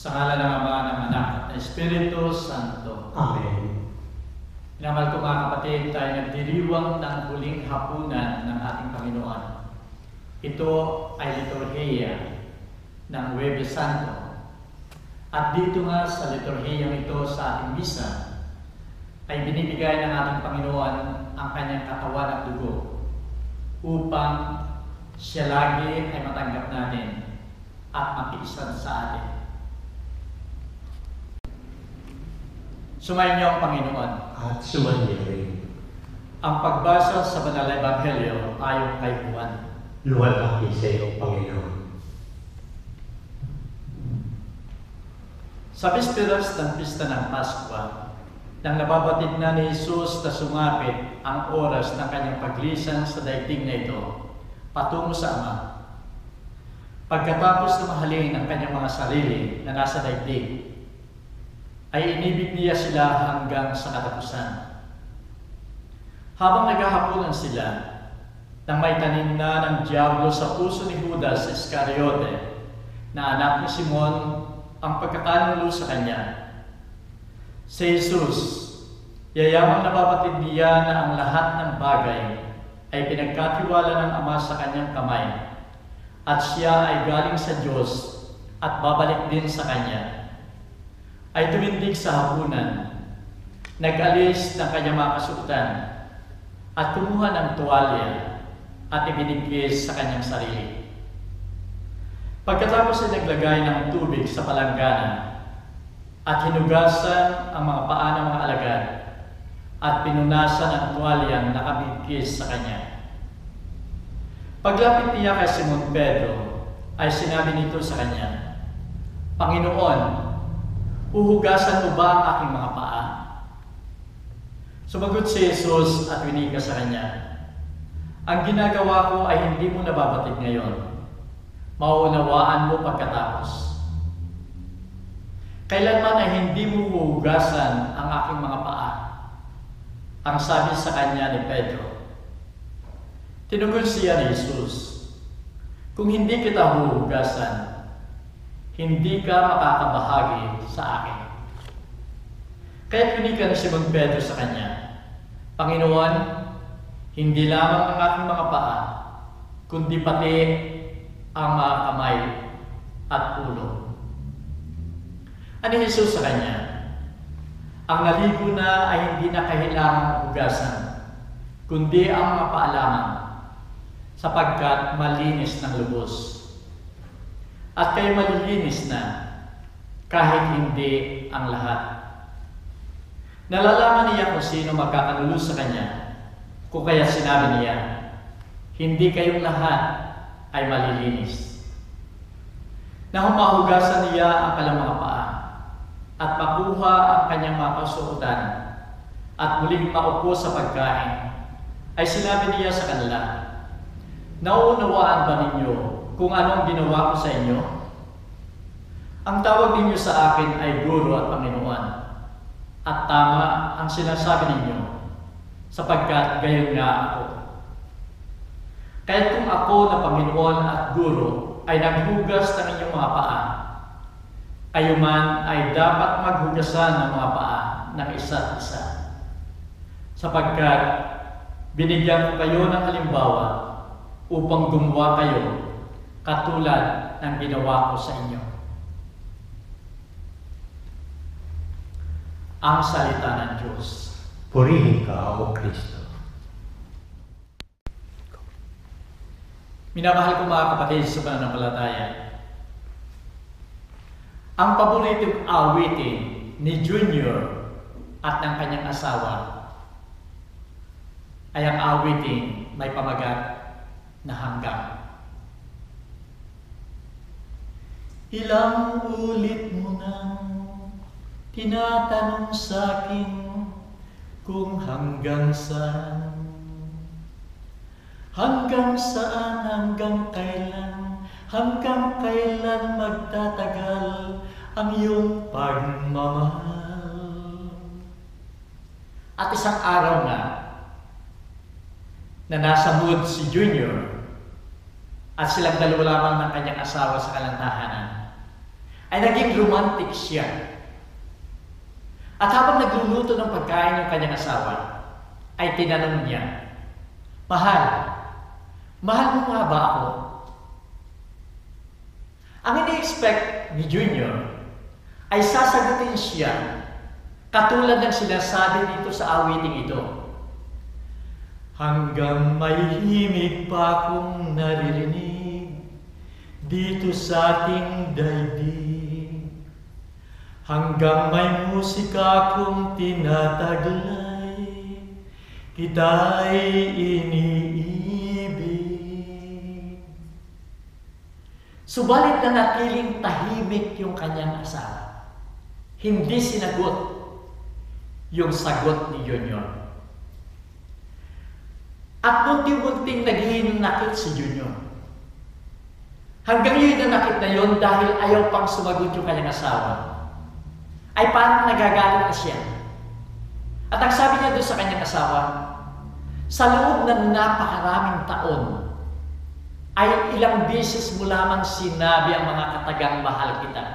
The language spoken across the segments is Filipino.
Sa ngalan ng Ama, ng Anak, at ng Espiritu Santo. Amen. Minamahal ko mga kapatid, tayo nagdiriwang ng huling hapunan ng ating Panginoon. Ito ay liturhiya ng Huwebes Santo. At dito nga sa liturhiyang ito sa ating misa, ay binibigay ng ating Panginoon ang kanyang katawan at dugo upang siya lagi ay matanggap natin at makiisa sa atin. Sumayin niyo ang Panginoon. At sumayin rin. Ang pagbasa sa Banal na Ebanghelyo ayon kay Juan. Luwalhati sa iyo, Panginoon. Sa bisperas ng pista ng Paskwa, nang nababatid na ni Jesus na sumapit ang oras ng kanyang paglisan sa daigdig na ito, patungo sa Ama. Pagkatapos na mahalin ang kanyang mga sarili na nasa daigdig, ay inibig niya sila hanggang sa katapusan. Habang naghahapunan sila, nang may tanim na ng Diablo sa puso ni Judas Iscariote, na anak ni Simon, ang pagkakanulo sa kanya. Si Jesus, yayamang nababatid niya na ang lahat ng bagay ay pinagkatiwala ng Ama sa kanyang kamay, at siya ay galing sa Diyos at babalik din sa kanya, ay tumindig sa hapunan, nag-alis ng kanyang mga kasuotan, at kumuha ng tuwalya at ibinigis sa kanyang sarili. Pagkatapos ay naglagay ng tubig sa palanggana at hinugasan ang mga paa ng mga alagad at pinunasan ang tuwalyang nakabigkis sa kanya. Paglapit niya kay Simon Pedro, ay sinabi nito sa kanya, "Panginoon, uhugasan mo ba ang aking mga paa?" Sumagot si Jesus at winiga sa kanya, "Ang ginagawa ko ay hindi mo nababatid ngayon. Mauunawaan mo pagkatapos. Kailanman ay hindi mo huhugasan ang aking mga paa," ang sabi sa kanya ni Pedro. Tinugon siya ni Jesus, "Kung hindi kita huhugasan, hindi ka makakabahagi sa akin." Kaya't winiga ni Simon Pedro sa kanya, "Panginoon, hindi lamang ang aking mga paa, kundi pati ang mga kamay at ulo." Ani Jesus sa kanya, "Ang naligo na ay hindi na kailangang hugasan, kundi ang mga paa lamang, sapagkat malinis ng lubos. At kayo malilinis na, kahit hindi ang lahat." Nalalaman niya kung sino magkakanulo sa kanya, kung kaya sinabi niya, "Hindi kayong lahat ay malilinis." Nang mahugasan niya ang kanyang mga paa, at makuha ang kanyang mga kasuotan, at muling maupo sa pagkain, ay sinabi niya sa kanila, "Nauunawaan ba ninyo kung anong ginawa ko sa inyo? Ang tawag ninyo sa akin ay Guro at Panginoon, at tama ang sinasabi ninyo, sapagkat gayon nga ako. Kaya't kung ako na Panginoon at Guro ay naghugas ng inyong mga paa, kayo man ay dapat maghugasan ng mga paa ng isa't isa, sapagkat binigyan ko kayo ng halimbawa upang gumawa kayo katulad ng ginawa ko sa inyo." Ang salita ng Diyos. Purihin ka, O Kristo. Minamahal ko mga kapatid sa pananampalataya, ang paboritong awitin ni Junior at ng kanyang asawa ay ang awitin may pamagat na hanggang. Ilang ulit mo nang tinatanong sa'kin kung hanggang saan, hanggang saan, hanggang kailan magtatagal ang iyong pagmamahal. At isang araw na nasa mood si Junior at silang dalawa lamang ng kanyang asawa sa kalantahanan, ay naging romantic siya. At habang nagluluto ng pagkain yung kanyang asawa, ay tinanong niya, Mahal mo nga ba ako? Ang ini-expect ni Junior ay sasagutin siya katulad ng sinasabi dito sa awiting ito. Hanggang may himig pa akong naririnig dito sa ating daigdig. Hanggang may musika akong tinataglay, kita'y iniibig. Subalit na natiling tahimik yung kanyang asawa. Hindi sinagot yung sagot ni Junior. At munting-munting naghihinakit si Junior. Hanggang yun na nakit na yun dahil ayaw pang sumagot yung kanyang asawa, ay parang nagagalit na siya. At ang sabi niya doon sa kanyang asawa, sa loob ng napakaraming taon, ay ilang beses mo lamang sinabi ang mga katagang mahal kita.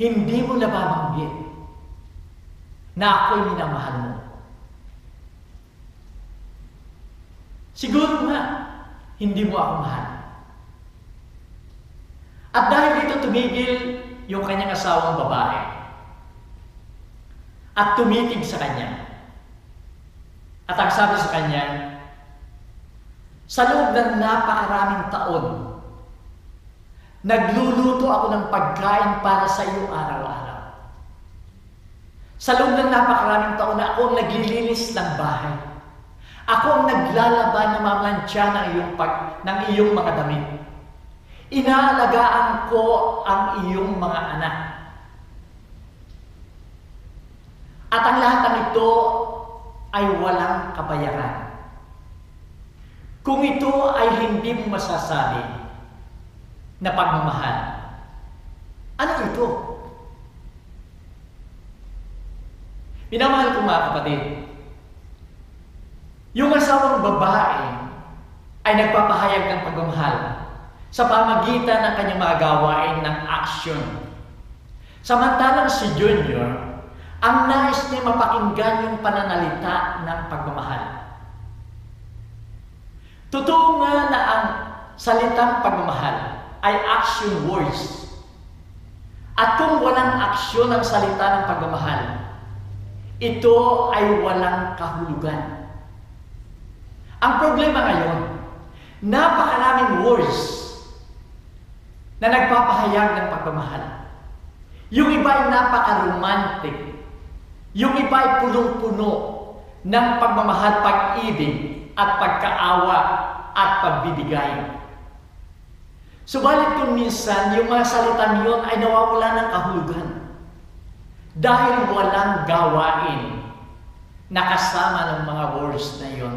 Hindi mo nababanggit na ako'y minamahal mo. Siguro nga, hindi mo ako mahal. At dahil dito tumigil yung kanyang asawang babae at tumitig sa kanya. At ang sabi sa kanya, sa loob ng napakaraming taon, nagluluto ako ng pagkain para sa iyo araw-araw. Sa loob ng napakaraming taon na ako ang naglilinis ng bahay. Ako ang naglalaban ng mga mantsa ng iyong mga damit. Inaalagaan ko ang iyong mga anak. At ang lahat ng ito ay walang kabayaran. Kung ito ay hindi mo masasabi na pagmamahal, ano ito? Minamahal ko mga kapatid, yung asawang babae ay nagpapahayag ng pagmamahal sa pamagitan ng kanyang mga gawain ng aksyon. Samantalang si Junior, ang nais niya mapakinggan yung pananalita ng pagmamahal. Totoo nga na ang salitang pagmamahal ay action words. At kung walang aksyon ang salita ng pagmamahal, ito ay walang kahulugan. Ang problema ngayon, napakaraming words na nagpapahayag ng pagmamahal. Yung iba ay napaka-romantic. Yung iba ay punong-puno ng pagmamahal, pag-ibig, at pagkaawa, at pagbibigay. Subalit kung minsan, yung mga salitang yun ay nawawala ng kahulugan. Dahil walang gawain na kasama ng mga words na yun.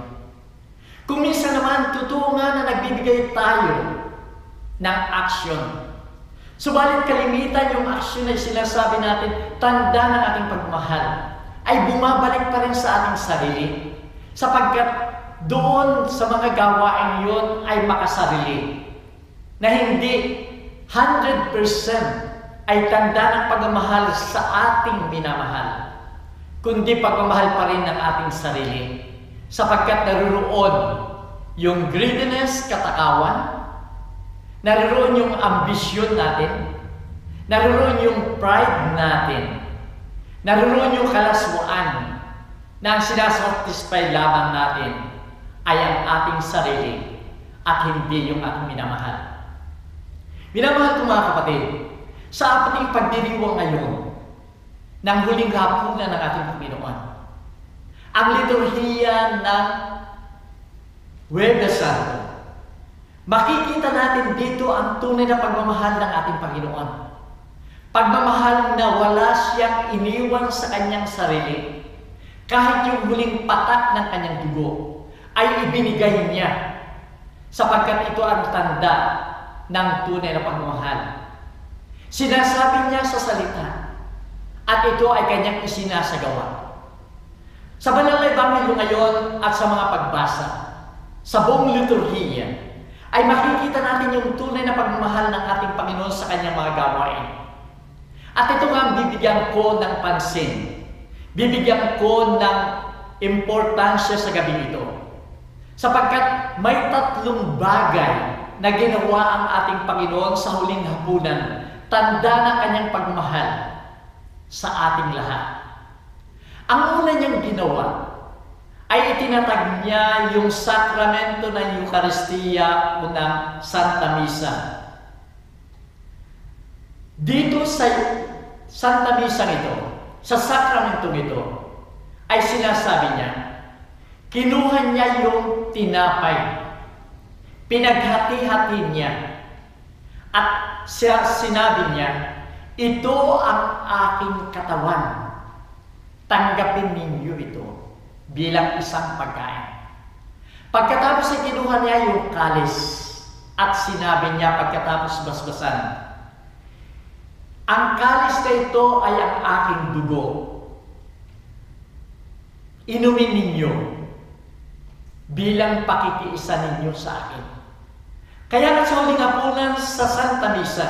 Kung minsan naman, totoo nga na nagbibigay tayo ng action. Subalit kalimitan yung action na sinasabi natin, tanda ng ating pagmamahal, ay bumabalik pa rin sa ating sarili. Sapagkat doon sa mga gawain yun ay makasarili. Na hindi 100% ay tanda ng pagmamahal sa ating minamahal, kundi pagmamahal pa rin ng ating sarili. Sapagkat naroon yung greediness, katakawan, naroon yung ambisyon natin, naroon yung pride natin, naroon yung kalaswaan na ang sinasatisfy lamang natin ay ang ating sarili at hindi yung ating minamahal. Minamahal ko mga kapatid, sa ating pagdiriwang ngayon ng huling hapunan ng ating Panginoon, ang liturhiya ng Huwebes Santo, makikita natin dito ang tunay na pagmamahal ng ating Panginoon. Pagmamahal na wala siyang iniwan sa kanyang sarili. Kahit yung huling patak ng kanyang dugo ay ibinigay niya, sapagkat ito ang tanda ng tunay na pagmamahal. Sinasabi niya sa salita, at ito ay kanyang isinasagawa. Sa banal na ebanghelyo ngayon at sa mga pagbasa, sa buong liturhiya, ay makikita natin yung tunay na pagmamahal ng ating Panginoon sa kanyang mga gawain. At ito nga ang bibigyan ko ng pansin. Bibigyan ko ng importansya sa gabing ito. Sapagkat may 3 bagay na ginawa ang ating Panginoon sa huling hapunan, tanda ng kanyang pagmamahal sa ating lahat. Ang una niyang ginawa ay itinatag niya yung sakramento ng Eucharistia o ng Santa Misa. Dito sa Santa Misa ito, sa sakramentong ito, ay sinasabi niya, kinuha niya yung tinapay, pinaghati-hati niya, at sinabi niya, ito ang aking katawan. Tanggapin ninyo ito bilang isang pagkain. Pagkatapos ay kinuha niya yung kalis at sinabi niya pagkatapos basbasan, ang kalis na ito ay ang aking dugo. Inumin ninyo bilang pakikiisa ninyo sa akin. Kaya nga sa huling hapunan sa Santa Misa,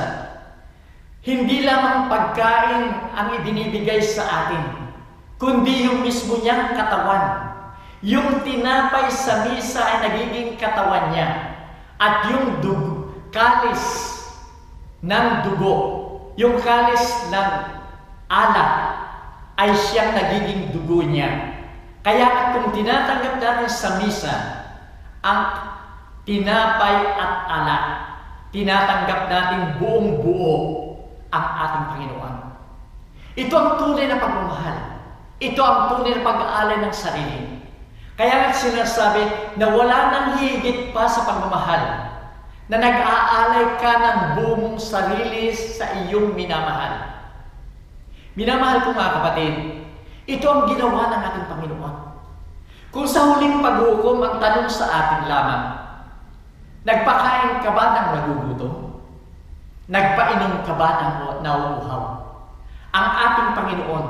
hindi lamang pagkain ang ibinibigay sa atin, kundi yung mismo niyang katawan. Yung tinapay sa misa ay nagiging katawan niya. At yung kalis ng dugo, yung kalis ng alak, ay siyang nagiging dugo niya. Kaya kung tinatanggap natin sa misa ang tinapay at alak, tinatanggap natin buong buo ang ating Panginoon. Ito ang tunay na pagmamahal. Ito ang tunay na pag-aalay ng sarili. Kaya nga sinasabi na wala nang higit pa sa pagmamahal na nag-aalay ka ng buong sarili sa iyong minamahal. Minamahal ko mga kapatid, ito ang ginawa ng ating Panginoon. Kung sa huling paghukom ang tanong sa atin lamang, nagpakain ka ba ng nagugutom? Nagpainom ka ba ng nauuhaw? Ang ating Panginoon,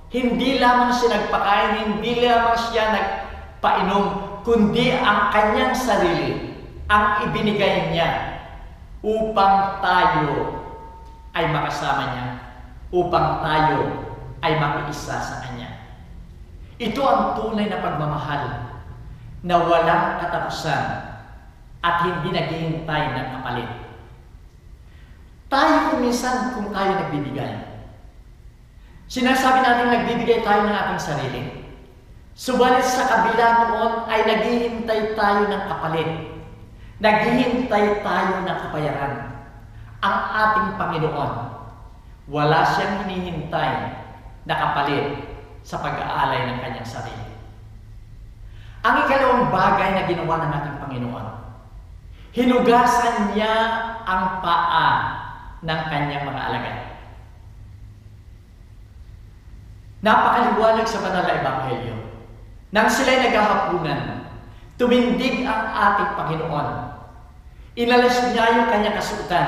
hindi lamang siya nagpakain, hindi lamang siya nagpainom, kundi ang kanyang sarili ang ibinigay niya upang tayo ay makasama niya, upang tayo ay makiisa sa kanya. Ito ang tunay na pagmamahal na walang katapusan at hindi naghihintay ng kapalit. Tayo minsan kung tayo nagbibigay, sinasabi natin nagbibigay tayo ng ating sarili. Subalit sa kabila noon ay naghihintay tayo ng kapalit. Naghihintay tayo ng kapayaran. Ang ating Panginoon, wala siyang hinihintay na kapalit sa pag-aalay ng kanyang sarili. Ang ikalawang bagay na ginawa ng ating Panginoon, hinugasan niya ang paa ng kanyang mga alagad. Napakaliwanag sa banal na ebanghelyo. Nang sila'y naghahapunan, tumindig ang ating Panginoon. Inalas niya yung kanyang kasuotan.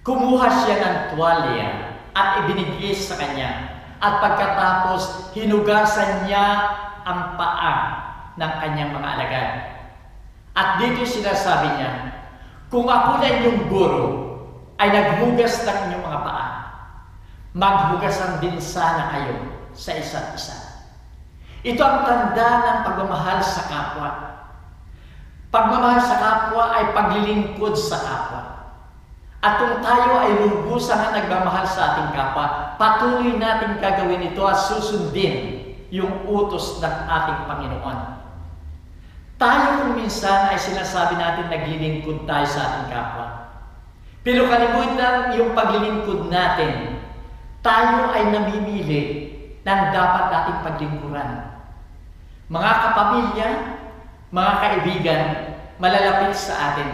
Kumuha siya ng tuwalya at ibinigay sa kanya. At pagkatapos, hinugasan niya ang paa ng kanyang mga alagad. At dito sinasabi niya, kung ako na inyong guro ay naghugas ng inyong mga paa, maghugasan din sana kayo sa isa't isa. Ito ang tanda ng pagmamahal sa kapwa. Pagmamahal sa kapwa ay paglilingkod sa kapwa. At kung tayo ay lubusan na nagmamahal sa ating kapwa, patuloy natin gagawin ito at susundin yung utos ng ating Panginoon. Tayo kung minsan ay sinasabi natin naglilingkod tayo sa ating kapwa. Pero kalimutan yung paglilingkod natin, tayo ay namimili ng dapat nating paglingkuran. Mga kapamilya, mga kaibigan, malalapit sa atin.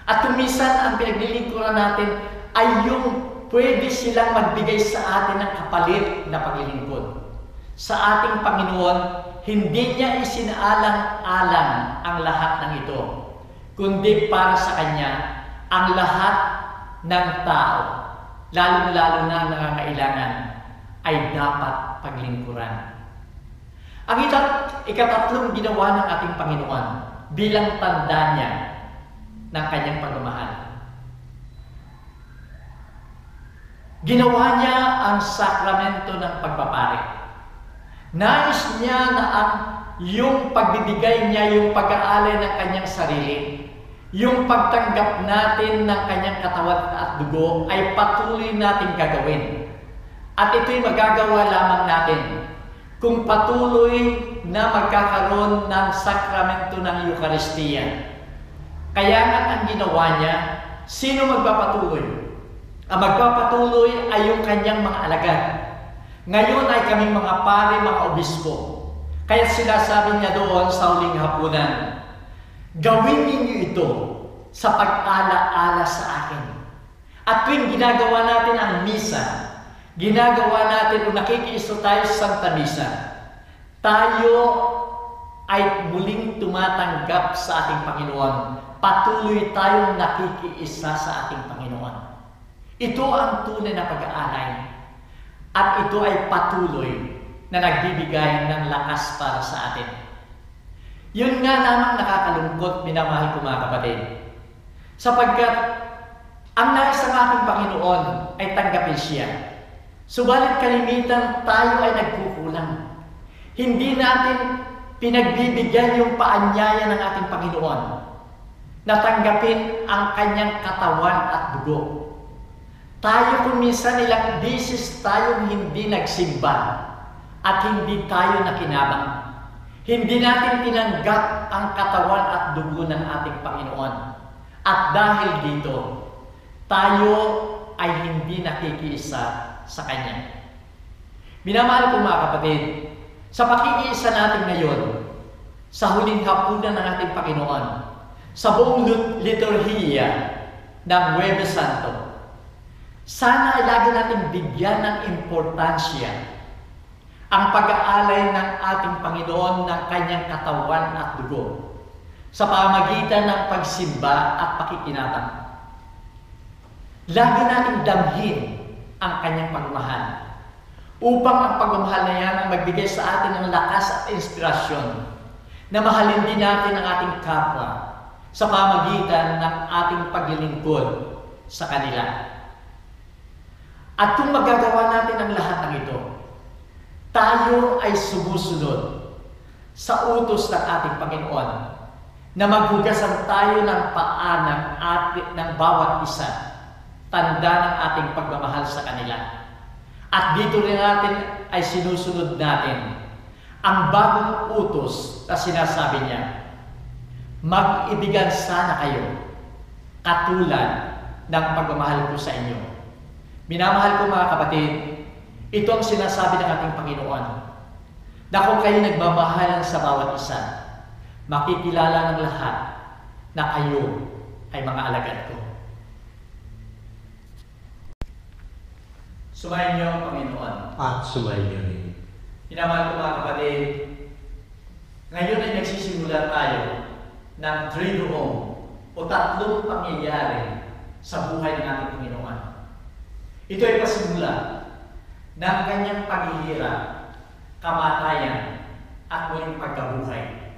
At kung minsan ang pinaglilingkuran natin ay yung pwede silang magbigay sa atin ng kapalit na paglilingkod. Sa ating Panginoon, hindi niya isinaalang-alang ang lahat ng ito, kundi para sa Kanya ang lahat ng tao, lalong-lalo na ang nangangailangan, ay dapat paglingkuran. Ang ikatatlong ginawa ng ating Panginoon bilang tanda niya ng kanyang pagmamahal. Ginawa niya ang sakramento ng pagpapari. Nais niya na yung pagbibigay niya, yung pag-aalay ng kanyang sarili, yung pagtanggap natin ng kanyang katawan at dugo ay patuloy natin gagawin. At ito'y magagawa lamang natin kung patuloy na magkakaroon ng sakramento ng Eucharistia. Kaya nga ang ginawa niya, sino magpapatuloy? Ang magpapatuloy ay yung kanyang mga alagad. Ngayon ay kaming mga pare, mga obispo. Kaya sinasabi niya doon sa huling hapunan, gawin ninyo ito sa pag-ala-ala sa akin. At tuwing ginagawa natin ang misa, ginagawa natin kung nakikiiso tayo sa Santa Misa, tayo ay muling tumatanggap sa ating Panginoon. Patuloy tayong nakikiisa sa ating Panginoon. Ito ang tunay na pag-aalay. At ito ay patuloy na nagbibigay ng lakas para sa atin. Yun nga lamang nakakalungkot, minamahal ko mga kapatid. Sapagkat ang nais ng ating Panginoon ay tanggapin siya. Subalit kalimitan tayo ay nagkukulang. Hindi natin pinagbibigyan yung paanyaya ng ating Panginoon na tanggapin ang kanyang katawan at dugo. Tayo kung minsan ilang beses tayong hindi nagsimba at hindi tayo nakinabang. Hindi natin tinanggap ang katawan at dugo ng ating Panginoon. At dahil dito, tayo ay hindi nakikiisa sa Kanya. Minamahal ko mga kapatid, sa pakikiisa natin ngayon, sa huling hapunan ng ating Panginoon, sa buong liturhiya ng Huwebes Santo, sana ay lagi natin bigyan ng importansya ang pag-aalay ng ating Panginoon ng kanyang katawan at dugo sa pamamagitan ng pagsimba at pakikinabang. Lagi nating damhin ang kanyang pagmamahal upang ang pagmamahal na yan ang magbigay sa atin ng lakas at inspirasyon na mahalin din natin ang ating kapwa sa pamamagitan ng ating paglilingkod sa kanila. At kung magagawa natin ang lahat ng ito, tayo ay sumusunod sa utos ng ating Panginoon na maghugasan tayo ng paa ng bawat isa, tanda ng ating pagmamahal sa kanila. At dito rin natin ay sinusunod natin ang bagong utos na sinasabi niya, mag-ibigan sana kayo katulad ng pagmamahal ko sa inyo. Minamahal ko mga kapatid, ito ang sinasabi ng ating Panginoon, na kung kayo nagmamahalan sa bawat isa, makikilala ng lahat na kayo ay mga alagad ko. Sumayin niyo ang Panginoon. At sumayin niyo rin. Minamahal ko mga kapatid, ngayon ay nagsisimula tayo ng Triduum o tatlong pangyayari sa buhay ng ating Panginoon. Ito ay pasimula ng kanyang paghihirap, kamatayan, at muling pagkabuhay.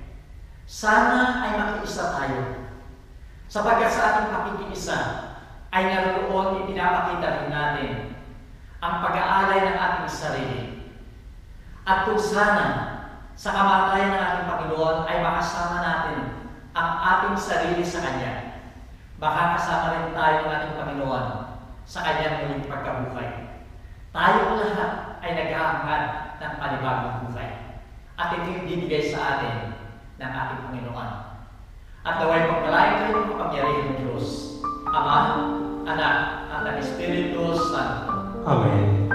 Sana ay makiisa tayo, sapagkat sa ating pakikiisa ay naroon ipinapakita rin natin ang pag-aalay ng ating sarili. At kung sana sa kamatayan ng ating Panginoon ay makasama natin ang ating sarili sa Kanya, makakasama rin tayo ng ating Panginoon sa kanyang muling pagkabuhay. Tayo lahat ay nag-aangad ng panibagong buhay. At ito yung bibigay sa atin ng ating Panginoon. At naway pagpalain kayo ng kapangyarihan ng Diyos, Ama, Anak, at ang Espiritu Santo. Amen.